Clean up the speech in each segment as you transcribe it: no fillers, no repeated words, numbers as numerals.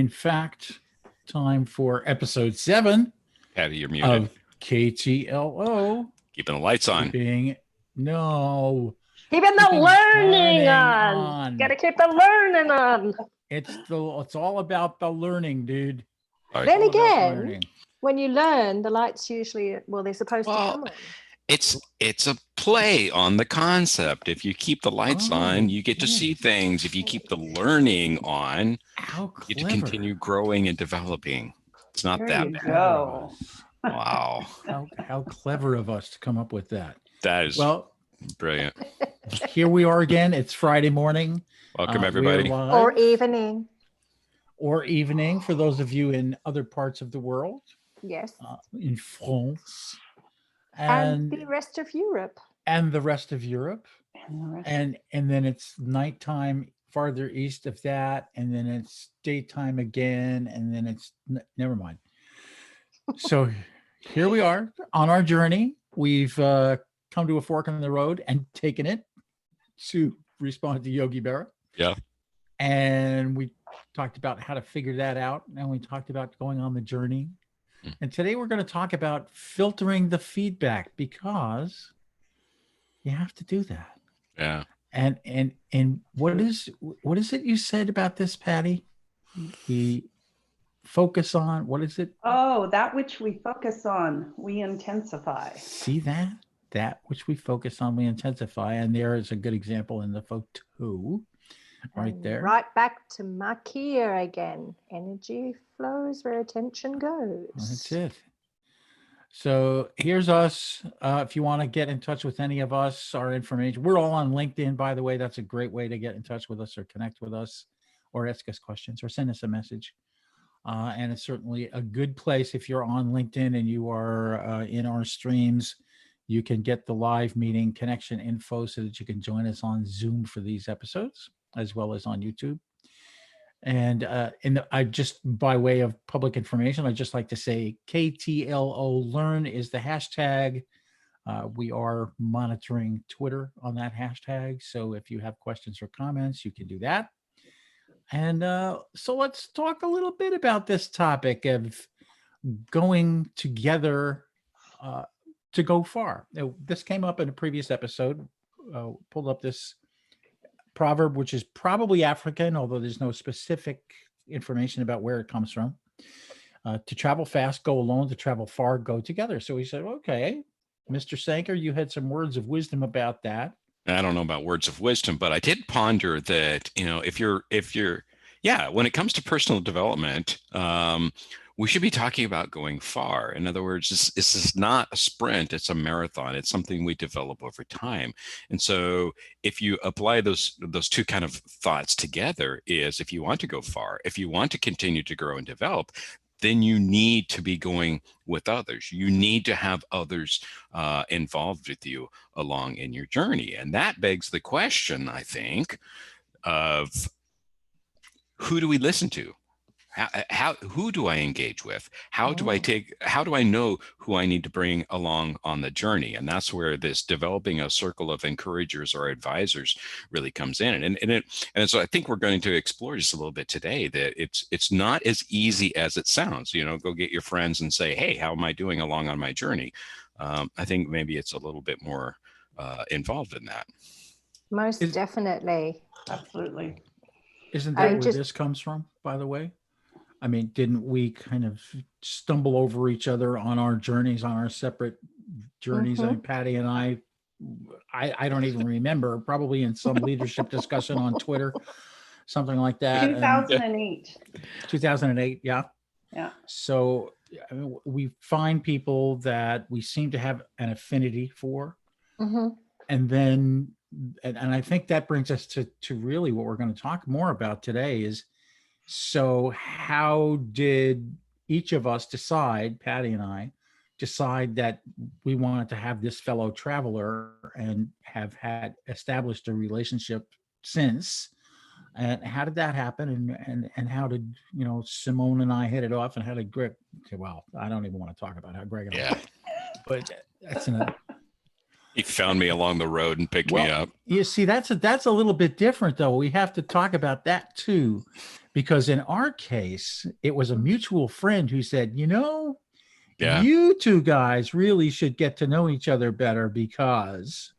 In fact, time for episode 7 Patty, you're muted. of KTLO. Keeping the lights on. Keeping the keeping learning on. Gotta keep the learning on. It's all about the learning, dude. Right. Then again, when you learn, the lights usually, they're supposed to come on. It's a play on the concept. If you keep the lights on, you get to see things. If you keep the learning on, you get to continue growing and developing. It's not that bad. Go. Wow. How clever of us to come up with that. That is brilliant. Here we are again. It's Friday morning. Welcome, everybody. Or evening. Or evening for those of you in other parts of the world. Yes. In France. And the rest of Europe. And the rest of Europe. And then it's nighttime farther east of that. And then it's daytime again. And then it's, never mind. So here we are on our journey. We've come to a fork in the road and taken it to respond to Yogi Berra. Yeah. And we talked about how to figure that out. And we talked about going on the journey. And today we're going to talk about filtering the feedback, because you have to do that. Yeah. And what is it you said about this, Patty? We focus on, what is it? Oh, that which we focus on, we intensify. See that? That which we focus on, we intensify. And there is a good example in the photo right there. Right back to Makia again. Energy flows where attention goes. That's it. So here's us. If you want to get in touch with any of us, our information, we're all on LinkedIn, by the way. That's a great way to get in touch with us or connect with us or ask us questions or send us a message. And it's certainly a good place if you're on LinkedIn and you are in our streams. You can get the live meeting connection info so that you can join us on Zoom for these episodes, as well as on YouTube. And I just, by way of public information, I'd just like to say KTLO Learn is the hashtag. We are monitoring Twitter on that hashtag. So if you have questions or comments, you can do that. And so let's talk a little bit about this topic of going together to go far. Now, this came up in a previous episode. Pulled up this proverb, which is probably African, although there's no specific information about where it comes from. To travel fast, go alone. To travel far, go together. So he said, okay, Mr. Sanker, you had some words of wisdom about that. I don't know about words of wisdom, but I did ponder that, if you're, when it comes to personal development, we should be talking about going far. In other words, this is not a sprint, it's a marathon. It's something we develop over time. And so if you apply those two kind of thoughts together, is if you want to go far, if you want to continue to grow and develop, then you need to be going with others. You need to have others involved with you along in your journey. And that begs the question, I think, of who do we listen to? Who do I engage with? How do I know who I need to bring along on the journey? And that's where this developing a circle of encouragers or advisors really comes in. And so I think we're going to explore just a little bit today that it's not as easy as it sounds. Go get your friends and say, hey, how am I doing along on my journey? I think maybe it's a little bit more involved in that. Most definitely. Absolutely. Isn't that where this comes from, by the way? I mean, didn't we kind of stumble over each other on our journeys, on our separate journeys? I mean, Patty and I don't even remember, probably in some leadership discussion on Twitter, something like that. 2008. 2008, yeah. Yeah. So I mean, we find people that we seem to have an affinity for. And then, and I think that brings us to really what we're going to talk more about today is, so how did each of us decide, Patty and I, decide that we wanted to have this fellow traveler and have had established a relationship since? And how did that happen? And how did, Simone and I hit it off, and how did Greg, okay, well, I don't even want to talk about how Greg and I, but that's He found me along the road and picked me up. You see, that's a little bit different, though. We have to talk about that too, because in our case, it was a mutual friend who said, Yeah. you two guys really should get to know each other better because,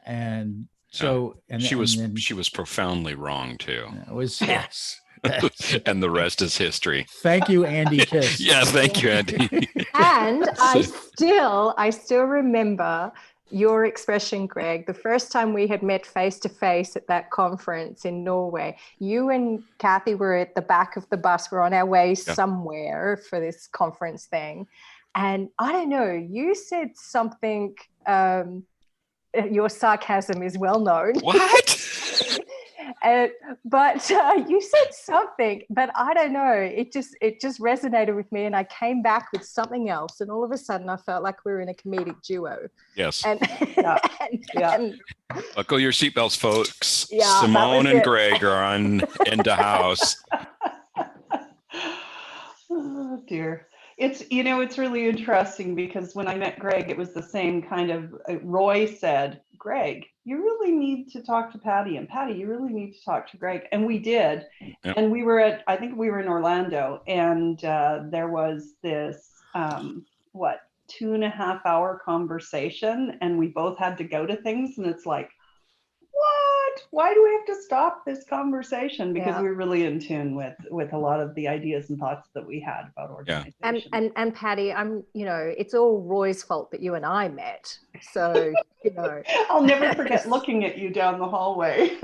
and so, and she then was profoundly wrong too. it was, yes. And the rest is history. Thank you, Andy Kiss. Yeah, thank you, Andy. And I still remember your expression, Greg, the first time we had met face to face at that conference in Norway. You and Kathy were at the back of the bus. We're on our way somewhere for this conference thing. And I don't know, you said something, your sarcasm is well known. What? But you said something, but I don't know. It just resonated with me, and I came back with something else, and all of a sudden, I felt like we were in a comedic duo. Yes. And, and buckle your seatbelts, folks. Yeah, Simone and Greg are into house. Oh dear. It's really interesting because when I met Greg, it was the same kind of, Roy said, Greg, you really need to talk to Patty, and Patty, you really need to talk to Greg. And we did. Yep. And I think we were in Orlando, and there was this, 2.5 hour conversation, and we both had to go to things. And it's like, what? Why do we have to stop this conversation? Because we were really in tune with a lot of the ideas and thoughts that we had about organization. And Patty, it's all Roy's fault that you and I met. So, I'll never forget looking at you down the hallway.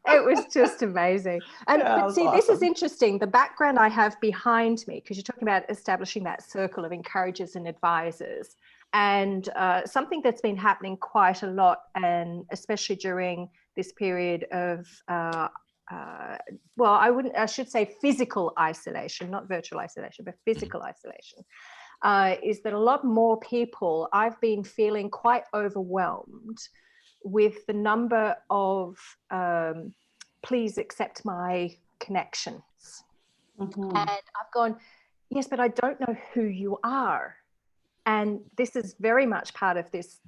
It was just amazing. But see, awesome. This is interesting. The background I have behind me, because you're talking about establishing that circle of encouragers and advisors. And something that's been happening quite a lot, and especially during this period of, I should say physical isolation, not virtual isolation, but physical isolation, is that a lot more people, I've been feeling quite overwhelmed with the number of please accept my connections. Mm-hmm. And I've gone, yes, but I don't know who you are. And this is very much part of this,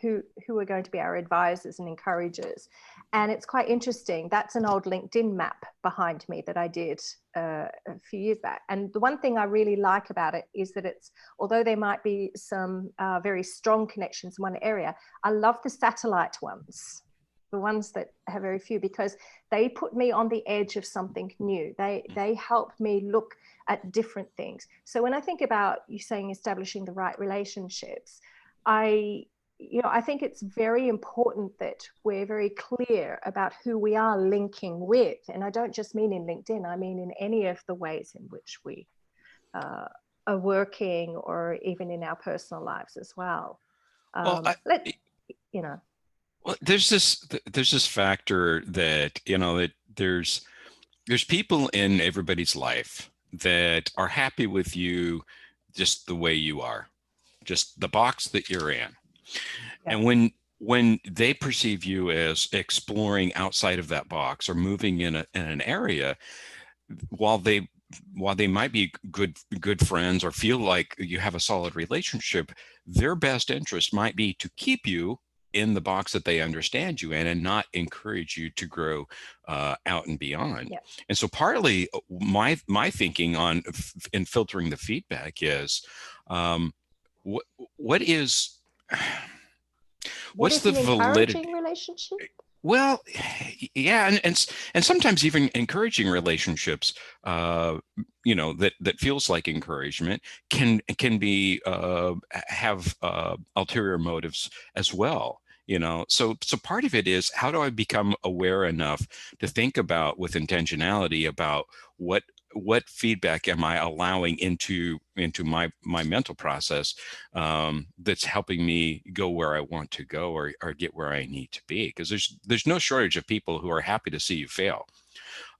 who are going to be our advisors and encouragers. And it's quite interesting. That's an old LinkedIn map behind me that I did a few years back. And the one thing I really like about it is that although there might be some very strong connections in one area, I love the satellite ones, the ones that have very few, because they put me on the edge of something new. They help me look at different things. So when I think about you saying establishing the right relationships, I think it's very important that we're very clear about who we are linking with. And I don't just mean in LinkedIn, I mean in any of the ways in which we are working, or even in our personal lives as well. Well, there's this factor that, that there's people in everybody's life that are happy with you just the way you are, just the box that you're in. Yeah. And when they perceive you as exploring outside of that box or moving in an area, while they might be good friends or feel like you have a solid relationship, their best interest might be to keep you in the box that they understand you in and not encourage you to grow out and beyond. Yeah. And so partly my thinking in filtering the feedback is what's the validity relationship? Well, yeah, and sometimes even encouraging relationships, that feels like encouragement can be have ulterior motives as well. So part of it is, how do I become aware enough to think about with intentionality about what feedback am I allowing into my mental process that's helping me go where I want to go or get where I need to be? Because there's no shortage of people who are happy to see you fail.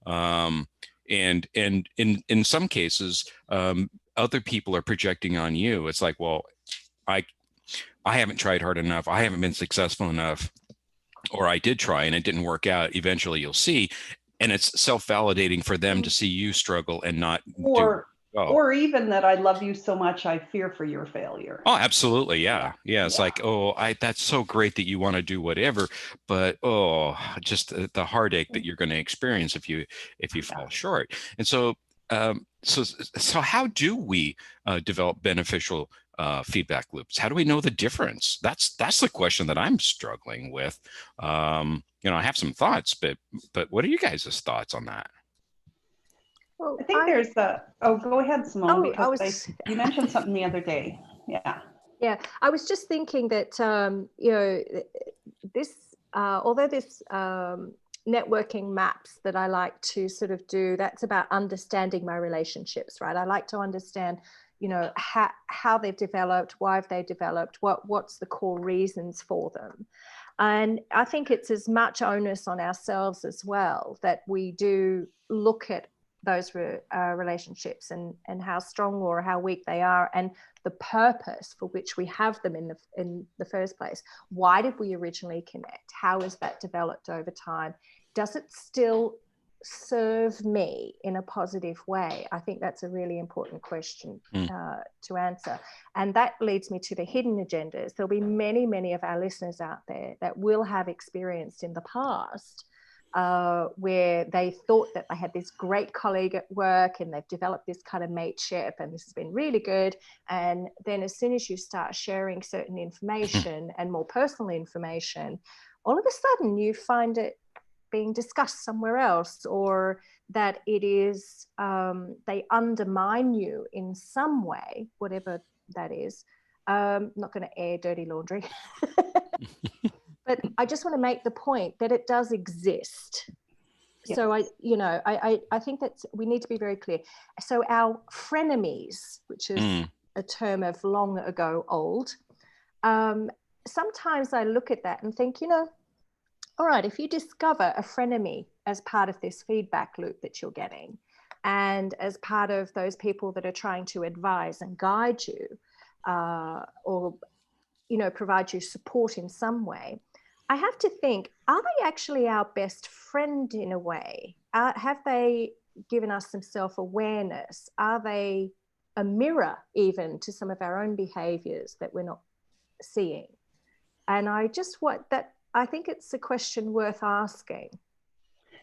And in some cases, other people are projecting on you. It's like, well, I haven't tried hard enough. I haven't been successful enough, or I did try and it didn't work out. Eventually you'll see. And it's self-validating for them to see you struggle and not Oh, Or even that I love you so much, I fear for your failure. oh, absolutely. Yeah. Yeah. It's Yeah. like, oh, that's so great that you want to do whatever, but oh, just the heartache that you're going to experience if you fall short. And so, so how do we develop beneficial feedback loops? How do we know the difference? That's the question that I'm struggling with. I have some thoughts, but what are you guys' thoughts on that? Well, I think there's go ahead, Simone, because you mentioned something the other day. Yeah, I was just thinking that, this, although this networking maps that I like to sort of do, that's about understanding my relationships, right? I like to understand, how they've developed, why have they developed, what's the core reasons for them. And I think it's as much onus on ourselves as well that we do look at those relationships and how strong or how weak they are, and the purpose for which we have them in the first place. Why did we originally connect? How has that developed over time? Does it still serve me in a positive way? I think that's a really important question to answer. And that leads me to the hidden agendas. There'll be many, many of our listeners out there that will have experienced in the past where they thought that they had this great colleague at work and they've developed this kind of mateship and this has been really good. And then as soon as you start sharing certain information and more personal information, all of a sudden you find it being discussed somewhere else, or that it is, they undermine you in some way, whatever that is. Not going to air dirty laundry. But I just want to make the point that it does exist. Yes. So I think that we need to be very clear. So our frenemies, which is a term of long ago old, sometimes I look at that and think, all right, if you discover a frenemy as part of this feedback loop that you're getting, and as part of those people that are trying to advise and guide you, or provide you support in some way, I have to think, are they actually our best friend in a way? Have they given us some self-awareness? Are they a mirror even to some of our own behaviors that we're not seeing? And I think it's a question worth asking.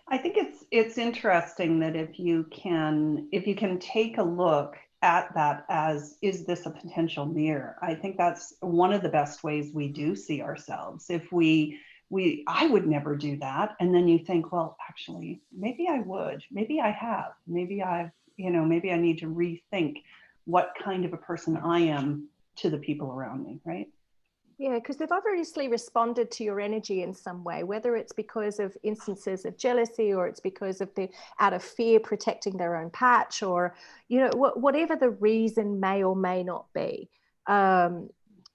I think it's interesting that if you can take a look at that as, is this a potential mirror? I think that's one of the best ways we do see ourselves. If I would never do that. And then you think, well, actually, maybe I would, maybe I have, maybe maybe I need to rethink what kind of a person I am to the people around me, right? Yeah, because they've obviously responded to your energy in some way, whether it's because of instances of jealousy, or it's because of out of fear protecting their own patch, or, whatever the reason may or may not be.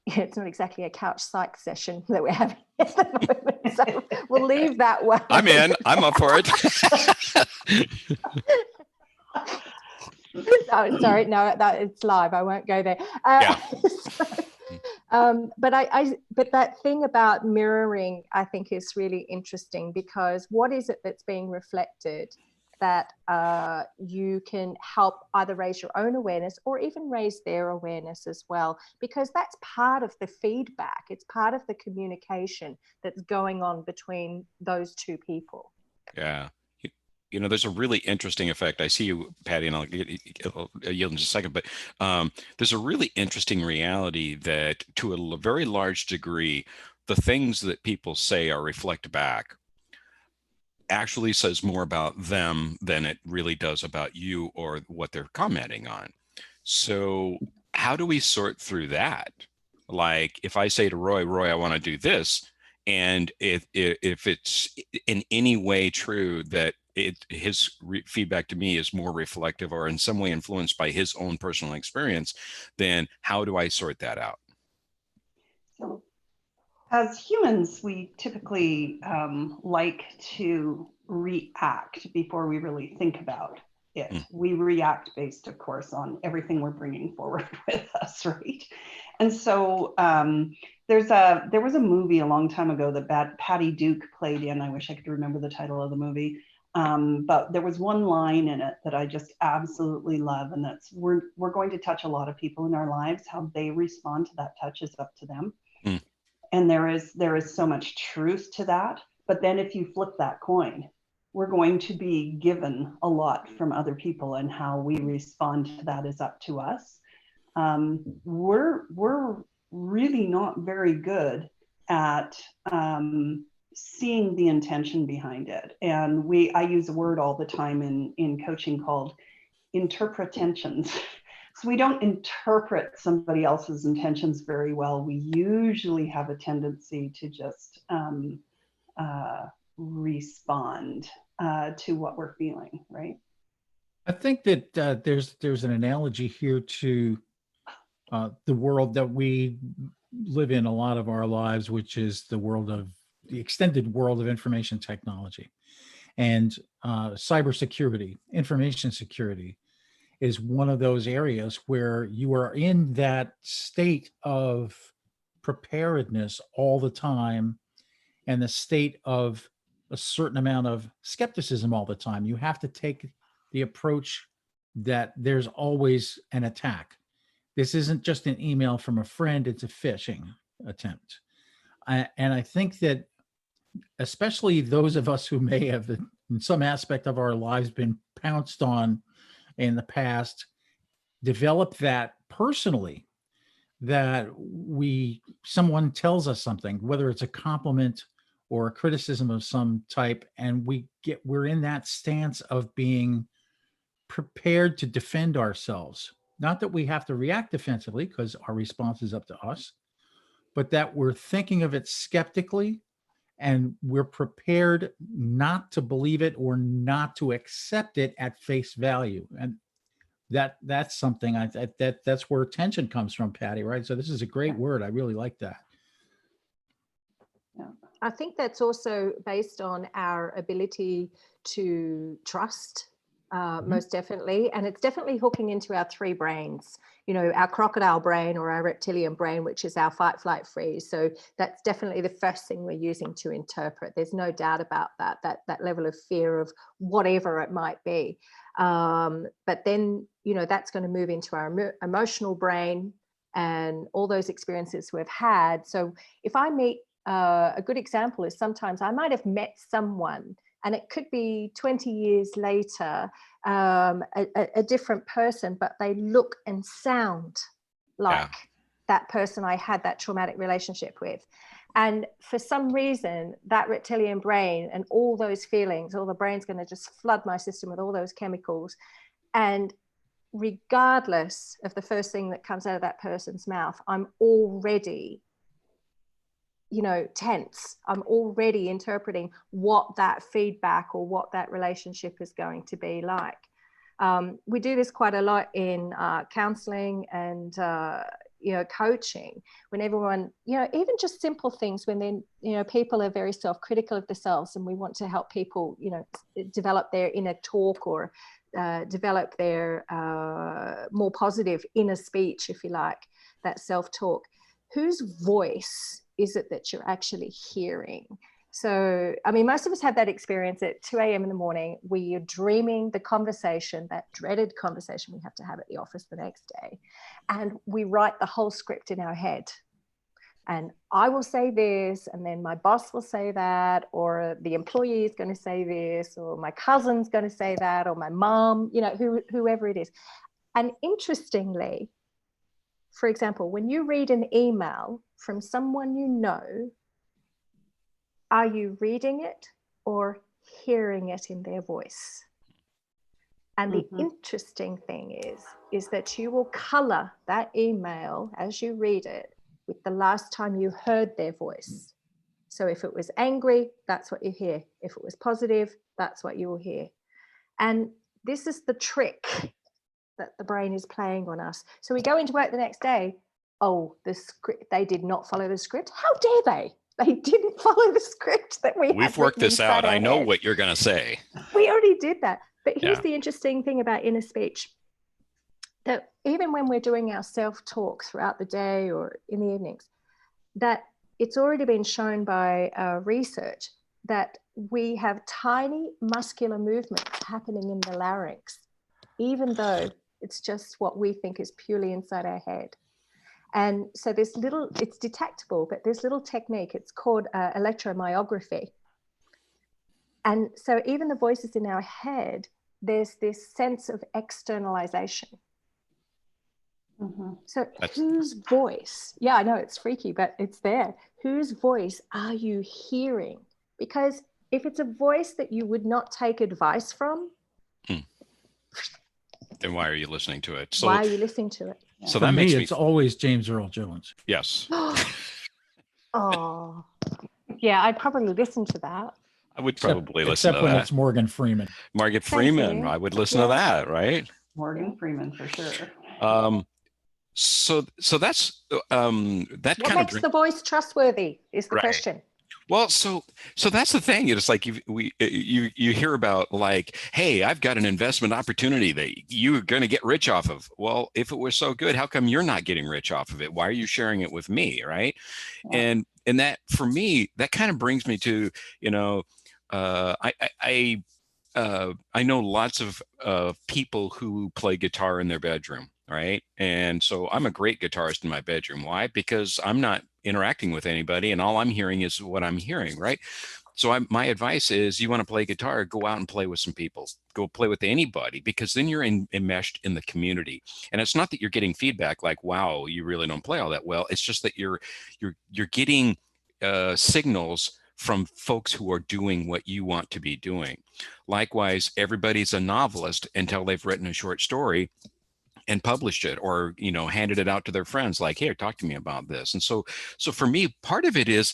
It's not exactly a couch psych session that we're having at the moment, so we'll leave that one. I'm in. I'm up for it. Oh, sorry, no, it's live. I won't go there. Yeah. But that thing about mirroring, I think, is really interesting, because what is it that's being reflected that you can help either raise your own awareness or even raise their awareness as well, because that's part of the feedback. It's part of the communication that's going on between those two people. Yeah. There's a really interesting effect. I see you, Patty, and I'll yield in just a second, but there's a really interesting reality that to a very large degree, the things that people say or reflect back actually says more about them than it really does about you or what they're commenting on. So how do we sort through that? Like if I say to Roy, I want to do this, and if it's in any way true that his feedback to me is more reflective or in some way influenced by his own personal experience, then how do I sort that out? So as humans, we typically like to react before we really think about it. We react based, of course, on everything we're bringing forward with us, right? And so there was a movie a long time ago that Patty Duke played in. I wish I could remember the title of the movie. But there was one line in it that I just absolutely love, and that's we're going to touch a lot of people in our lives. How they respond to that touch is up to them. Mm. And there is so much truth to that. But then if you flip that coin, we're going to be given a lot from other people, and how we respond to that is up to us. We're really not very good at seeing the intention behind it. And I use a word all the time in coaching called interpretensions. So we don't interpret somebody else's intentions very well. We usually have a tendency to just respond to what we're feeling, right? I think that there's an analogy here to the world that we live in a lot of our lives, which is the extended world of information technology, and cybersecurity, information security is one of those areas where you are in that state of preparedness all the time, and the state of a certain amount of skepticism all the time. You have to take the approach that there's always an attack. This isn't just an email from a friend, it's a phishing attempt. And I think that especially those of us who may have, in some aspect of our lives, been pounced on in the past, develop that personally, that someone tells us something, whether it's a compliment or a criticism of some type, and we're in that stance of being prepared to defend ourselves. Not that we have to react defensively, because our response is up to us, but that we're thinking of it skeptically, and we're prepared not to believe it or not to accept it at face value. And that's something that's where tension comes from, Patty, right? So this is a great word. I really like that. Yeah. I think that's also based on our ability to trust, most definitely. And it's definitely hooking into our three brains, our crocodile brain or our reptilian brain, which is our fight, flight, freeze. So that's definitely the first thing we're using to interpret. There's no doubt about that level of fear of whatever it might be. But then, that's going to move into our emotional brain and all those experiences we've had. So if I meet, a good example is sometimes I might have met someone, and it could be 20 years later, a different person, but they look and sound like that person I had that traumatic relationship with. And for some reason, that reptilian brain and all those feelings, all the brain's going to just flood my system with all those chemicals. And regardless of the first thing that comes out of that person's mouth, I'm already tense. I'm already interpreting what that feedback or what that relationship is going to be like. We do this quite a lot in counseling and coaching, when everyone, even just simple things, when then people are very self-critical of themselves, and we want to help people develop their inner talk, or develop their more positive inner speech, if you like, that self-talk. Whose voice is it that you're actually hearing? So, I mean, most of us have that experience at 2 a.m. in the morning, where you're dreaming the conversation, that dreaded conversation we have to have at the office the next day. And we write the whole script in our head. And I will say this, and then my boss will say that, or the employee is going to say this, or my cousin's going to say that, or my mom, whoever it is. And interestingly, for example, when you read an email from someone you know, are you reading it or hearing it in their voice? And the interesting thing is that you will color that email as you read it with the last time you heard their voice. So if it was angry, that's what you hear. If it was positive, that's what you will hear. And this is the trick that the brain is playing on us. So we go into work the next day. Oh, the script, they did not follow the script. How dare they? They didn't follow the script that we've worked this out. I know what you're going to say. We already did that. But here's the interesting thing about inner speech, that even when we're doing our self-talk throughout the day or in the evenings, that it's already been shown by research that we have tiny muscular movements happening in the larynx, even though it's just what we think is purely inside our head. And so this little, it's detectable, but this little technique, it's called electromyography. And so even the voices in our head, there's this sense of externalization. So whose voice, yeah, I know it's freaky, but it's there. Whose voice are you hearing? Because if it's a voice that you would not take advice from, then why are you listening to it? So why are you listening to it? So For that me, makes it's always James Earl Jones. Yes. Oh, yeah, I'd probably listen to that. I would probably listen except to when that. it's Morgan Freeman. Morgan Thank Freeman, you. I would listen to that, right? Morgan Freeman for sure. So that's that What kind makes of the voice trustworthy is the Right. question. Well, so that's the thing. It's like you hear about like, hey, I've got an investment opportunity that you're going to get rich off of. Well, if it was so good, how come you're not getting rich off of it? Why are you sharing it with me, right? Yeah. And that for me, that kind of brings me to, you know, I know lots of people who play guitar in their bedroom, right? And so I'm a great guitarist in my bedroom. Why? Because I'm not interacting with anybody, and all I'm hearing is what I'm hearing, right? So my advice is, you want to play guitar, go out and play with some people, go play with anybody, because then you're enmeshed in the community. And it's not that you're getting feedback like, wow, you really don't play all that well. It's just that you're getting signals from folks who are doing what you want to be doing. Likewise, everybody's a novelist until they've written a short story and published it, or handed it out to their friends like, here, talk to me about this. And so for me, part of it is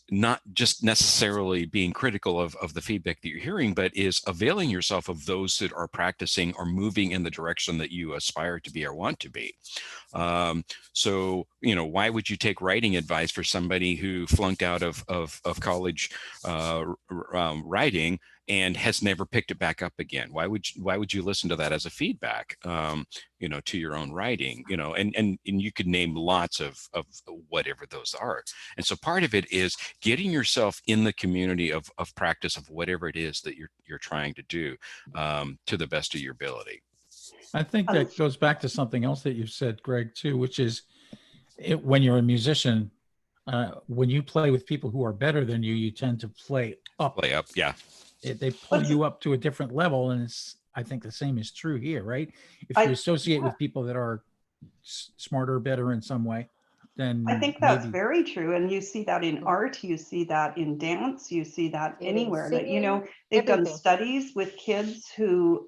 not just necessarily being critical of the feedback that you're hearing, but is availing yourself of those that are practicing or moving in the direction that you aspire to be or want to be. So why would you take writing advice for somebody who flunked out of college writing and has never picked it back up again? Why would you listen to that as a feedback, to your own writing? And you could name lots of whatever those are. And so part of it is getting yourself in the community of practice of whatever it is that you're trying to do, to the best of your ability. I think that goes back to something else that you said, Greg, too, which is when you're a musician, when you play with people who are better than you, you tend to play up. Yeah. They pull you up to a different level, and I think the same is true here, right? If you associate with people that are smarter, better in some way, then I think that's very true. And you see that in art, you see that in dance, you see that anywhere. Singing, that they've everything. done studies with kids who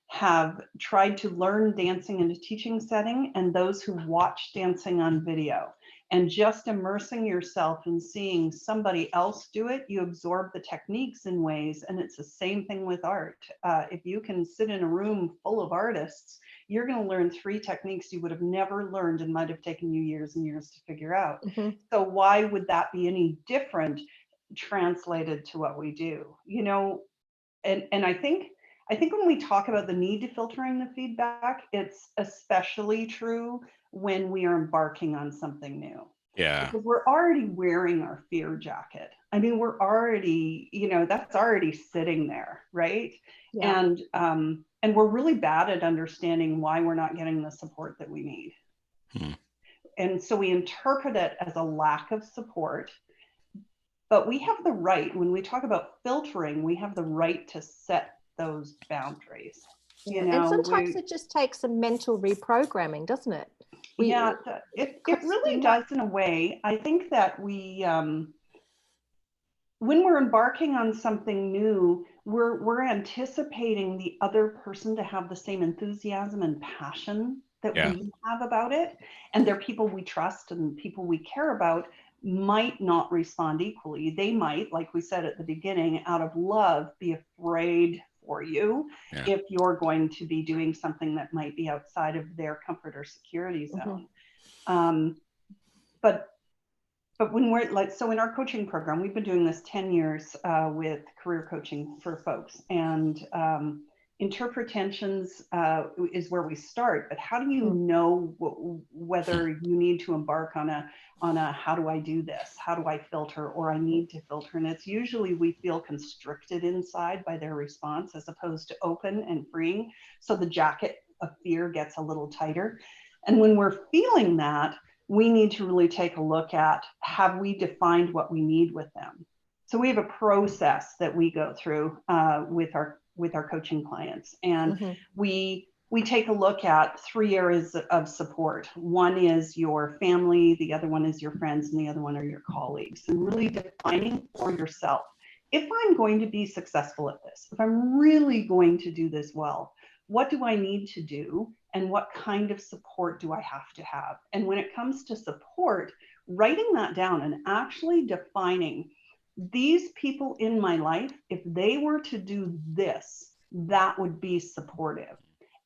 have tried to learn dancing in a teaching setting, and those who watch dancing on video. And just immersing yourself in seeing somebody else do it, you absorb the techniques in ways. And it's the same thing with art. If you can sit in a room full of artists, you're going to learn 3 techniques you would have never learned and might have taken you years and years to figure out. So why would that be any different translated to what we do? And I think when we talk about the need to filtering the feedback, it's especially true when we are embarking on something new. Yeah. Because we're already wearing our fear jacket. I mean, we're already, that's already sitting there, right? Yeah. And we're really bad at understanding why we're not getting the support that we need. And so we interpret it as a lack of support. But we have the right, when we talk about filtering, we have the right to set those boundaries. And sometimes it just takes some mental reprogramming, doesn't it? It really does in a way. I think that when we're embarking on something new, we're anticipating the other person to have the same enthusiasm and passion that we have about it. And they're people we trust and people we care about might not respond equally. They might, like we said at the beginning, out of love, be afraid for you if you're going to be doing something that might be outside of their comfort or security zone. But when we're so in our coaching program, we've been doing this 10 years with career coaching for folks. And interpretations is where we start, but how do you know whether you need to embark on a how do I do this? How do I filter, or I need to filter? And it's usually we feel constricted inside by their response as opposed to open and freeing. So the jacket of fear gets a little tighter. And when we're feeling that, we need to really take a look at, have we defined what we need with them? So we have a process that we go through with our coaching clients, and we take a look at 3 areas of support. One is your family, the other one is your friends, and the other one are your colleagues. And really defining for yourself, if I'm going to be successful at this, if I'm really going to do this well, what do I need to do, and what kind of support do I have to have? And when it comes to support, writing that down and actually defining, these people in my life, if they were to do this, that would be supportive.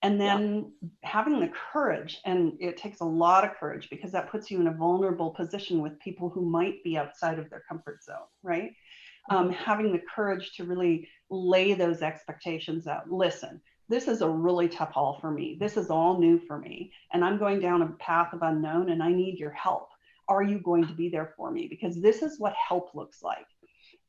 And then having the courage, and it takes a lot of courage because that puts you in a vulnerable position with people who might be outside of their comfort zone, right? Having the courage to really lay those expectations out. Listen, this is a really tough haul for me. This is all new for me. And I'm going down a path of unknown, and I need your help. Are you going to be there for me? Because this is what help looks like.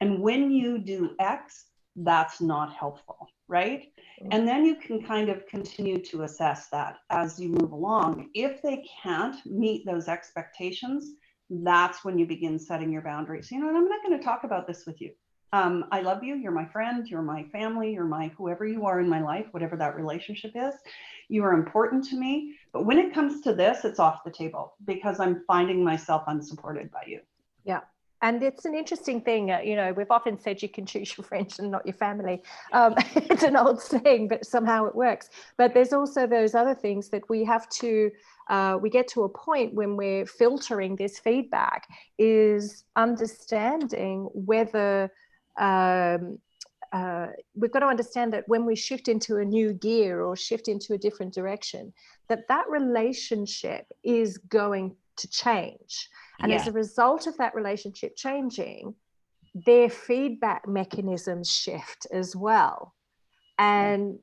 And when you do X, that's not helpful, right? And then you can kind of continue to assess that as you move along. If they can't meet those expectations, that's when you begin setting your boundaries. You know, and I'm not going to talk about this with you. I love you. You're my friend. You're my family. You're my whoever you are in my life, whatever that relationship is. You are important to me. But when it comes to this, it's off the table because I'm finding myself unsupported by you. Yeah. And it's an interesting thing, you know, we've often said you can choose your friends and not your family. It's an old saying, but somehow it works. But there's also those other things that we have to, we get to a point when we're filtering this feedback, is understanding whether, we've got to understand that when we shift into a new gear or shift into a different direction, that relationship is going to change. And as a result of that relationship changing, their feedback mechanisms shift as well. And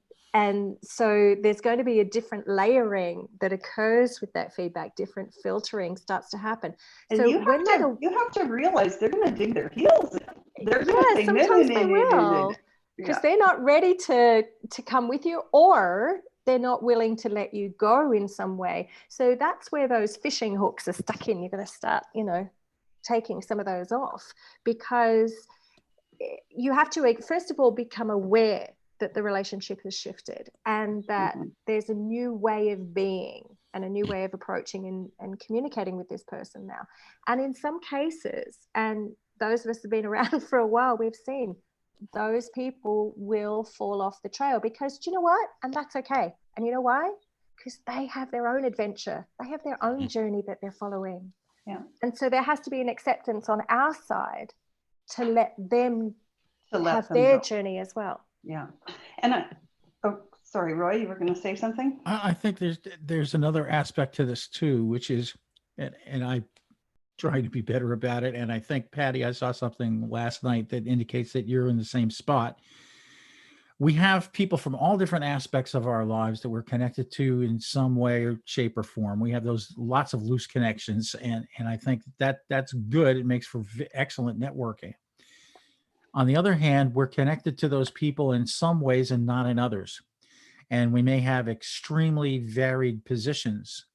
so there's going to be a different layering that occurs with that feedback, different filtering starts to happen. And so you have to realize they're going to dig their heels in. They're going to say, sometimes they will, because they're not ready to come with you, or they're not willing to let you go in some way. So that's where those fishing hooks are stuck in. You're going to start, you know, taking some of those off, because you have to, first of all, become aware that the relationship has shifted and that there's a new way of being and a new way of approaching and communicating with this person now. And in some cases, and those of us who've been around for a while, we've seen those people will fall off the trail, because do you know what? And that's okay. And you know why? Because they have their own adventure. They have their own journey that they're following. Yeah. And so there has to be an acceptance on our side to let them have their journey as well. Yeah. And oh, sorry, Roy, you were going to say something? I think there's another aspect to this too, which is, and I trying to be better about it. And I think, Patty, I saw something last night that indicates that you're in the same spot. We have people from all different aspects of our lives that we're connected to in some way or shape or form. We have those lots of loose connections. And I think that's good. It makes for excellent networking. On the other hand, we're connected to those people in some ways and not in others. And we may have extremely varied positions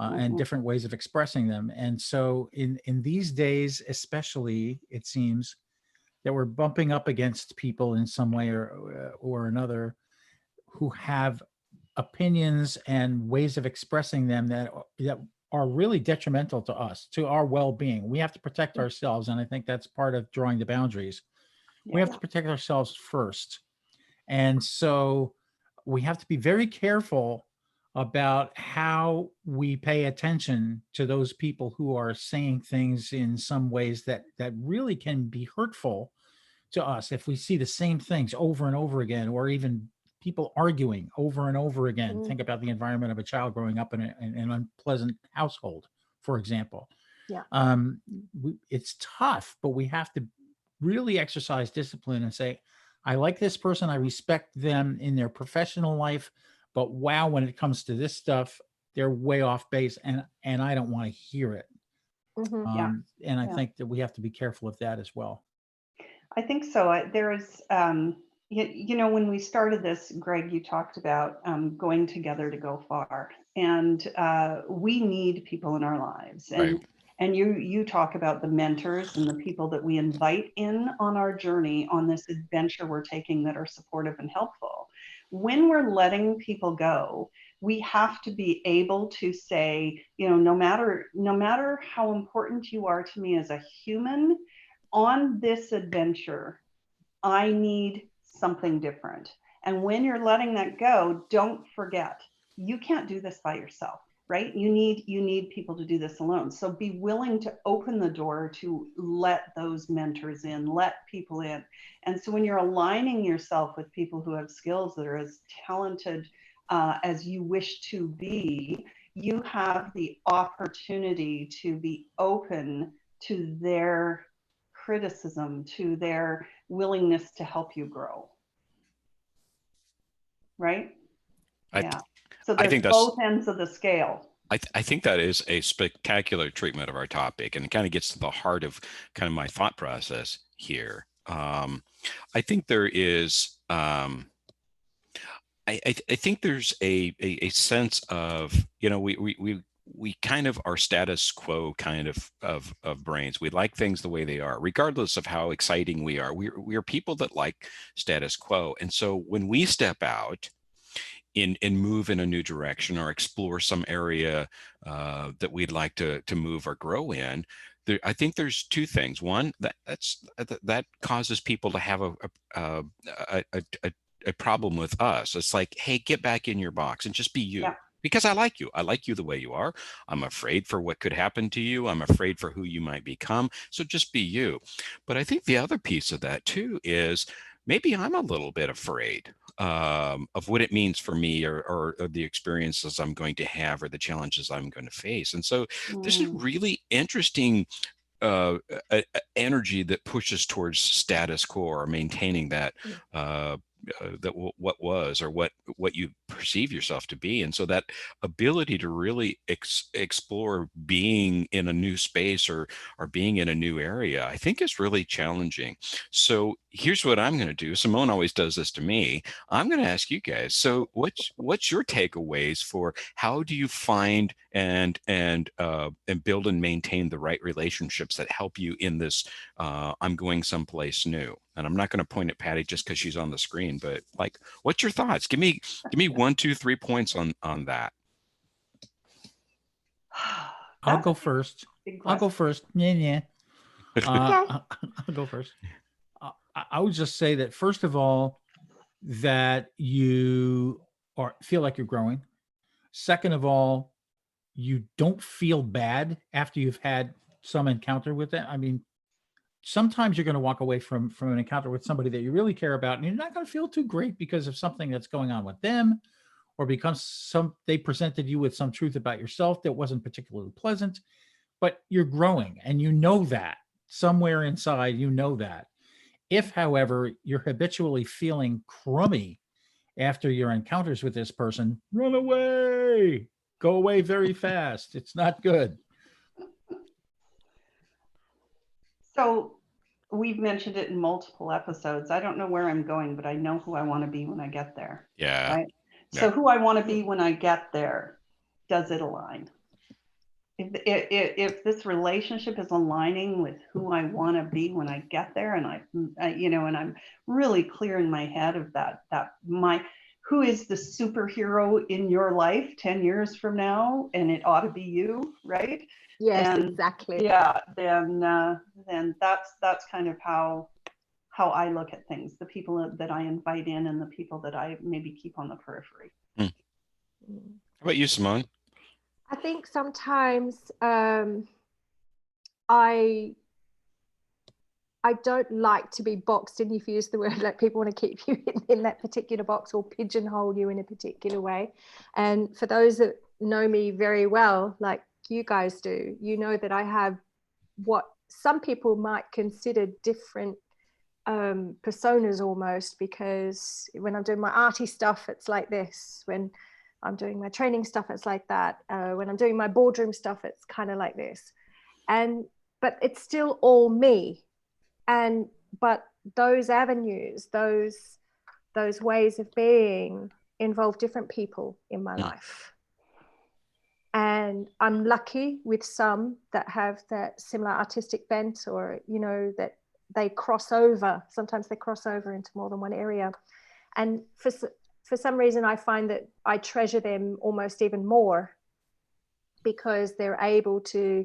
and different ways of expressing them. And so in these days, especially, it seems that we're bumping up against people in some way or another who have opinions and ways of expressing them that are really detrimental to us, to our well-being. We have to protect ourselves. And I think that's part of drawing the boundaries. We have to protect ourselves first. And so we have to be very careful about how we pay attention to those people who are saying things in some ways that really can be hurtful to us. If we see the same things over and over again, or even people arguing over and over again, think about the environment of a child growing up in an unpleasant household, for example. It's tough, but we have to really exercise discipline and say, I like this person. I respect them in their professional life, but wow, when it comes to this stuff, they're way off base, and I don't want to hear it. Mm-hmm. And I think that we have to be careful of that as well. I think so. There's, you know, when we started this, Greg, you talked about going together to go far, and we need people in our lives. And you talk about the mentors and the people that we invite in on our journey, on this adventure we're taking, that are supportive and helpful. When we're letting people go, we have to be able to say, you know, no matter how important you are to me as a human, on this adventure, I need something different. And when you're letting that go, don't forget, you can't do this by yourself, right? You need people to do this alone. So be willing to open the door to let those mentors in, let people in. And so when you're aligning yourself with people who have skills that are as talented as you wish to be, you have the opportunity to be open to their criticism, to their willingness to help you grow. Right? Yeah. So there's both ends of the scale. I think that is a spectacular treatment of our topic, and it kind of gets to the heart of kind of my thought process here. I think there is, I think there's a sense of, you know, we kind of are status quo kind of brains. We like things the way they are, regardless of how exciting we are. We are people that like status quo. And so when we step out and move in a new direction or explore some area that we'd like to move or grow in, I think there's two things. One, that causes people to have a problem with us. It's like, hey, get back in your box and just be you. Yeah. Because I like you. I like you the way you are. I'm afraid for what could happen to you. I'm afraid for who you might become. So just be you. But I think the other piece of that too is maybe I'm a little bit afraid of what it means for me or the experiences I'm going to have or the challenges I'm going to face. And so this is really interesting energy that pushes towards status quo or maintaining that that what was or what you perceive yourself to be. And so that ability to really explore being in a new space or being in a new area, I think is really challenging. So here's what I'm going to do. Simone always does this to me. I'm going to ask you guys, so what's your takeaways for how do you find and build and maintain the right relationships that help you in this I'm going someplace new? And I'm not going to point at Patty just because she's on the screen, but like, what's your thoughts? Give me 1, 2, 3 points on that. I'll go first. I'll go first. Yeah. I'll go first. I would just say that, first of all, that you feel like you're growing. Second of all, you don't feel bad after you've had some encounter with it. I mean, sometimes you're going to walk away from an encounter with somebody that you really care about, and you're not going to feel too great because of something that's going on with them, or because they presented you with some truth about yourself that wasn't particularly pleasant. But you're growing, and you know that somewhere inside, you know that. If, however, you're habitually feeling crummy after your encounters with this person, run away. Go away very fast. It's not good. So we've mentioned it in multiple episodes. I don't know where I'm going, but I know who I want to be when I get there. Yeah. Right. Yeah. So who I want to be when I get there, does it align? If this relationship is aligning with who I want to be when I get there, and and I'm really clear in my head of who is the superhero in your life 10 years from now, and it ought to be you, right? Yes, exactly. Yeah, then that's kind of how I look at things. The people that I invite in, and the people that I maybe keep on the periphery. How about you, Simone? I think sometimes I don't like to be boxed, and you've used the word, like, people want to keep you in that particular box or pigeonhole you in a particular way. And for those that know me very well, like you guys do, you know that I have what some people might consider different personas almost, because when I'm doing my arty stuff, it's like this. When I'm doing my training stuff, it's like that. When I'm doing my boardroom stuff, it's kind of like this. But it's still all me. But those avenues, those ways of being involve different people in my life. And I'm lucky with some that have that similar artistic bent, or, you know, that they cross over. Sometimes they cross over into more than one area. And for some reason, I find that I treasure them almost even more, because they're able to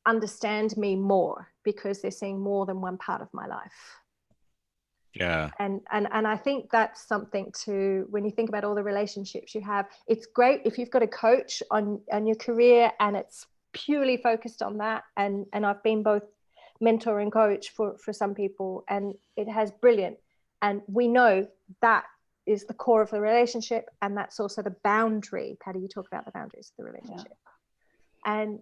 understand me more, because they're seeing more than one part of my life. Yeah. And I think that's something to, when you think about all the relationships you have, it's great if you've got a coach on your career and it's purely focused on that. And I've been both mentor and coach for some people, and it has brilliant. And we know that is the core of the relationship, and that's also the boundary. Patty, you talk about the boundaries of the relationship. Yeah.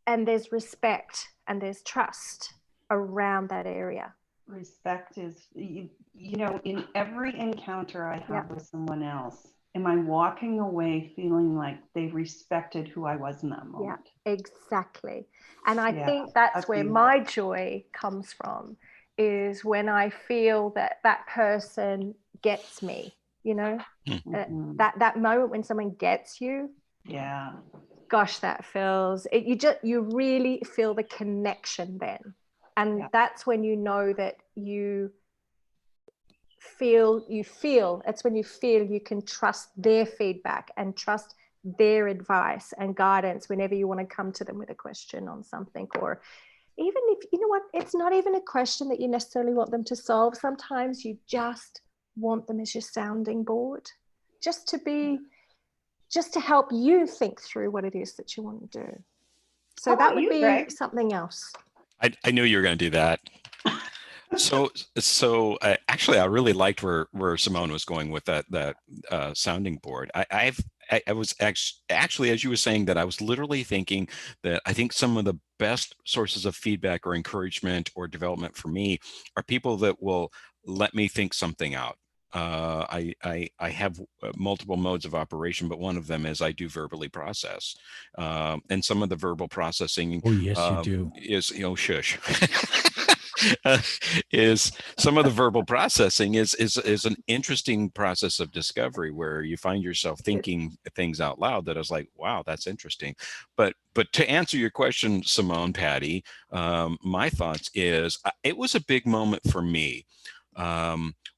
And there's respect and there's trust around that area. Respect is, you know, in every encounter I have with someone else, am I walking away feeling like they respected who I was in that moment? Yeah, exactly. And I think that's where my joy comes from, is when I feel that that person gets me, you know, that moment when someone gets you. Yeah. Gosh, that feels it. You really feel the connection then. And that's when you know that you feel, it's when you feel you can trust their feedback and trust their advice and guidance whenever you want to come to them with a question on something. Or even if, you know what, it's not even a question that you necessarily want them to solve. Sometimes you just want them as your sounding board, just to help you think through what it is that you want to do. So that would be something else. I knew you were going to do that. So actually, I really liked where Simone was going with that sounding board. I was actually, as you were saying that, I was literally thinking that I think some of the best sources of feedback or encouragement or development for me are people that will let me think something out. I have multiple modes of operation, but one of them is I do verbally process, and some of the verbal processing. Oh yes, you do. Is, you know, shush. Is some of the verbal processing is an interesting process of discovery where you find yourself thinking things out loud that is like, wow, that's interesting. But to answer your question, Simone, Patty, my thoughts is it was a big moment for me.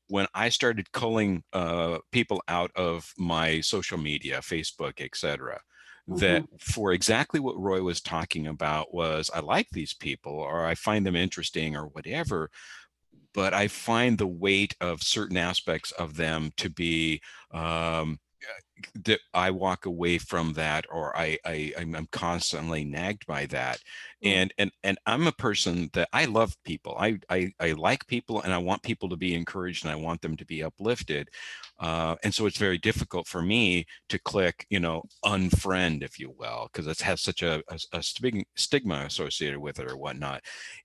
When I started culling people out of my social media, Facebook, etc., that for exactly what Roy was talking about was, I like these people, or I find them interesting, or whatever, but I find the weight of certain aspects of them to be that I walk away from that, or I'm constantly nagged by that. And I'm a person that I love people. I like people, and I want people to be encouraged, and I want them to be uplifted. And so it's very difficult for me to click, you know, unfriend, if you will, because it has such a stigma associated with it or whatnot.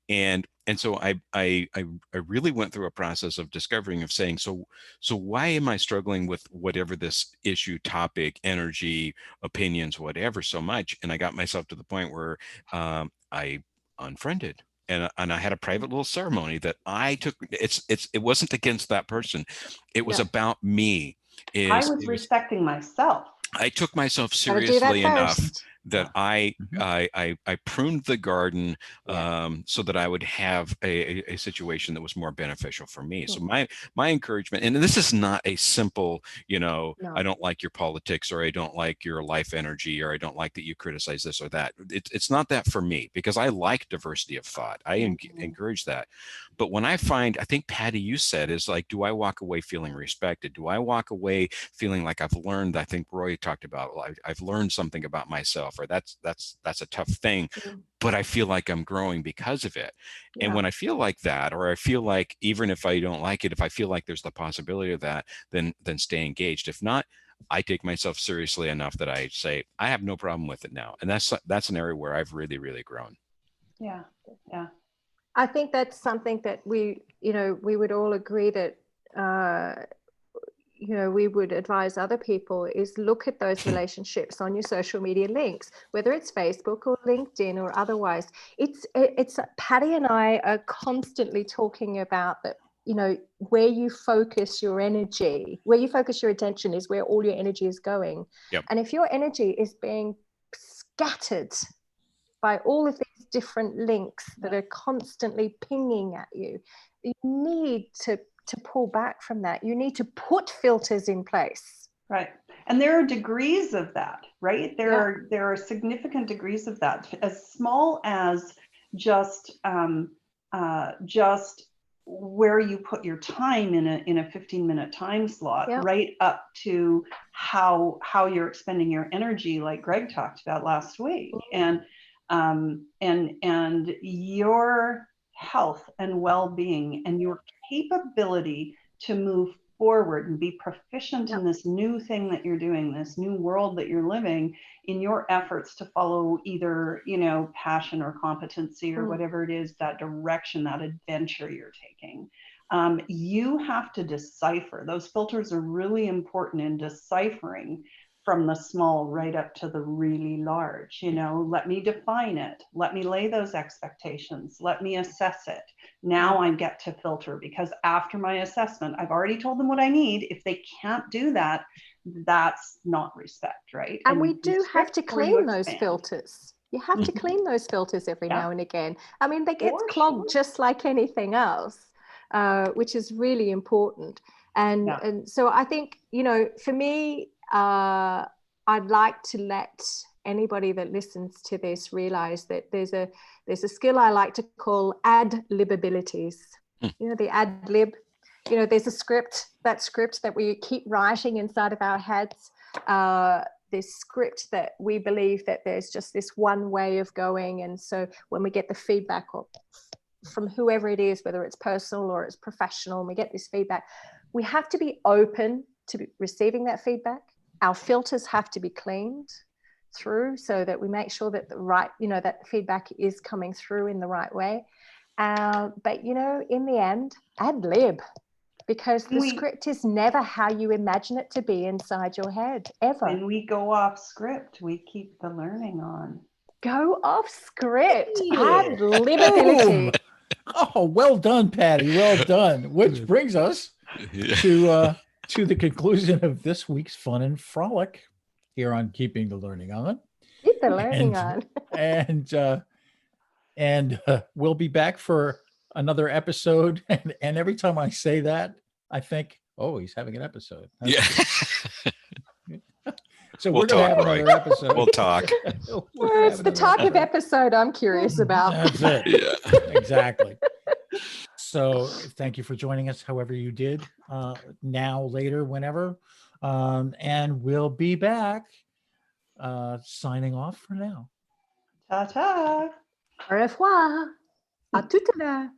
And so I really went through a process of discovering, of saying, so why am I struggling with whatever this issue, topic, energy, opinions, whatever, so much? And I got myself to the point where I unfriended. And I had a private little ceremony that I took. It wasn't against that person. It was about me. I was respecting myself. I took myself seriously enough that I pruned the garden so that I would have a situation that was more beneficial for me. So my encouragement, and this is not a simple, you know, I don't like your politics, or I don't like your life energy, or I don't like that you criticize this or that. It's not that for me, because I like diversity of thought. I encourage that. But when I think, Patty, you said, is like, do I walk away feeling respected? Do I walk away feeling like I've learned? I think Roy talked about, I've learned something about myself, or that's a tough thing, but I feel like I'm growing because of it. And when I feel like that, or I feel like, even if I don't like it, if I feel like there's the possibility of that, then stay engaged. If not, I take myself seriously enough that I say, I have no problem with it now. And that's an area where I've really, really grown. Yeah. I think that's something that we would all agree that, we would advise other people is look at those relationships on your social media links, whether it's Facebook or LinkedIn or otherwise. It's Patty and I are constantly talking about that, where you focus your energy, where you focus your attention is where all your energy is going. Yep. And if your energy is being scattered by all of these different links that are constantly pinging at you, you need to pull back from that. You need to put filters in place. Right. And there are degrees of that, right? There are significant degrees of that, as small as just where you put your time in a 15-minute time slot, right up to how you're expending your energy, like Greg talked about last week. And your health and well-being and your capability to move forward and be proficient in this new thing that you're doing, this new world that you're living, in your efforts to follow either, passion or competency or whatever it is, that direction, that adventure you're taking. You have to decipher. Those filters are really important in deciphering from the small right up to the really large. Let me define it. Let me lay those expectations. Let me assess it. Now I get to filter, because after my assessment, I've already told them what I need. If they can't do that, that's not respect, right? And we do have to clean those filters. You have to clean those filters every now and again. I mean, they get clogged just like anything else, which is really important. And so I think, for me, I'd like to let anybody that listens to this realize that there's a skill I like to call ad lib abilities. The ad lib, there's a script that we keep writing inside of our heads. This script that we believe that there's just this one way of going. And so when we get the feedback from whoever it is, whether it's personal or it's professional, and we get this feedback, we have to be open to receiving that feedback. Our filters have to be cleaned through so that we make sure that that feedback is coming through in the right way. But, in the end, ad lib, because the script is never how you imagine it to be inside your head, ever. When we go off script, we keep the learning on. Go off script. Ad lib ability. Oh, well done, Patty. Well done. Which brings us to the conclusion of this week's fun and frolic here on Keeping the Learning On. Keep the learning on. And we'll be back for another episode. And every time I say that, I think, oh, he's having an episode. So we're going to have another episode. We'll talk. It's the type of episode I'm curious about. That's it. Yeah. Exactly. So thank you for joining us, however you did, now, later, whenever. And we'll be back, signing off for now. Ta-ta. Au revoir. À tout à l'heure.